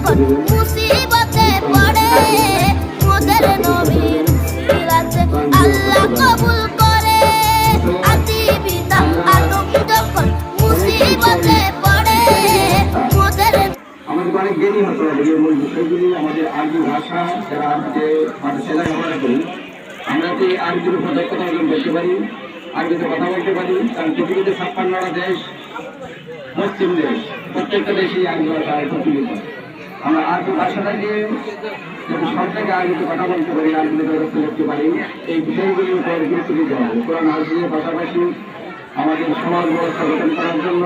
যখন মুসিবতে পড়ে মোদের নবীর উসিলাতে আল্লাহ কবুল করে। আদি পিতা আদম যখন মুসিবতে পড়ে মোদের আমাদের অনেক জ্ঞানী হতে হবে যে মূল বিষয়গুলি আমাদের আরবি ভাষা যারা যে ভাষা ব্যবহার করি আমরা যে আরবির উপর দক্ষতা অর্জন করতে পারি, আরবিতে কথা বলতে পারি। কারণ পৃথিবীতে 56টা দেশ মুসলিম দেশ, প্রত্যেকটা দেশেই আরবি ভাষায় প্রচলিত। আমরা আরবি ভাষাটাকে যদি সব জায়গায় আরবিতে কথা বলতে পারি, আরবিতে ব্যবস্থা করতে পারি, এই বিষয়গুলির উপর গুরুত্ব দিতে হবে। কোরআন হাদিসের পাশাপাশি আমাদের সমাজ ব্যবস্থা গঠন করার জন্য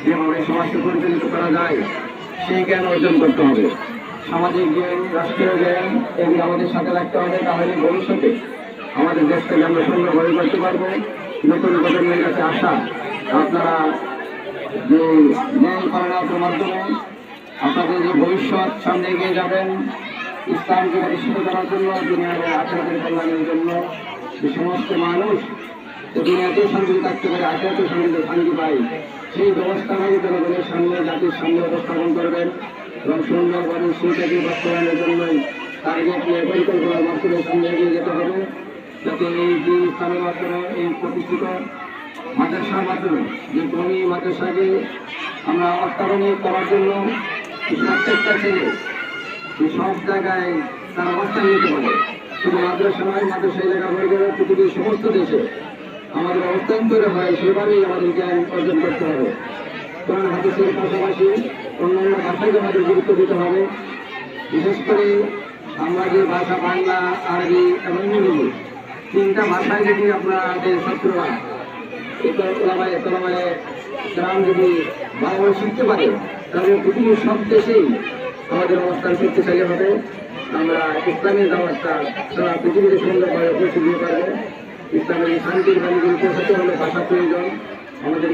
যেভাবে সমাজকে পরিচালিত করা যায় সেই জ্ঞান অর্জন করতে হবে। সামাজিক জ্ঞান, রাষ্ট্রীয় জ্ঞান এগুলি আমাদের সাথে রাখতে হবে। তাহলে ভবিষ্যতে আমাদের দেশটাকে আমরা সুন্দরভাবে করতে পারবো। নতুন প্রজন্মের কাছে আসা আপনারা যে জ্ঞান করার মাধ্যমে আপনাদের যে ভবিষ্যৎ সামনে এগিয়ে যাবেন, ইসলামকে প্রতিষ্ঠিত করার জন্য, দুনিয়ার আখেরাতের কল্যাণের জন্য যে সমস্ত মানুষ দুনিয়াতেও শান্তি থাকতে পারে, আখেরাতেও শান্তি পায়, সেই ব্যবস্থাটাকে জনগণের সামনে, জাতির সামনে উপস্থাপন করবেন এবং সুন্দরভাবে সেইটাকে বাস্তবায়নের জন্যই টার্গেট নিয়ে পরিকল্পনার মাধ্যমে সামনে এগিয়ে যেতে হবে, যাতে এই যে ইসলামের মাধ্যমে এই প্রতিষ্ঠিত মাদ্রাসার মাধ্যমে যে কমি মাদ্রাসাকে আমরা অত্যাধুনিক করার জন্য প্রত্যেকটা ছেলে সব জায়গায় তার অবস্থান নিতে পারে। শুধু মাদ্রাসা নয়, মাদ্রাসা এলাকা হয়ে গেলে পৃথিবীর সমস্ত দেশে আমাদের অবস্থান তৈরি হয়, সেভাবেই আমাদের জ্ঞান অর্জন করতে হবে। কোরআন হাদিসের পাশাপাশি অন্যান্য ভাষাকে আমাদের গুরুত্ব দিতে হবে। বিশেষ করে আমরা যে ভাষা বাংলা, আরবি এবং ইংরেজি, তিনটা ভাষায় যদি আপনাদের ছাত্ররা গ্রাম যদি ভালোভাবে শিখতে পারে, তাহলে পৃথিবীর সব দেশেই আমাদের অবস্থান শক্তিশালী হবে। আমরা ইসলামের দাওয়াতটা সারা পৃথিবীতে সুন্দরভাবে পৌঁছে দিতে পারবো। ইসলামের শান্তির বাণীগুলি পৌঁছাতে হলে ভাষা প্রয়োজন। আমাদের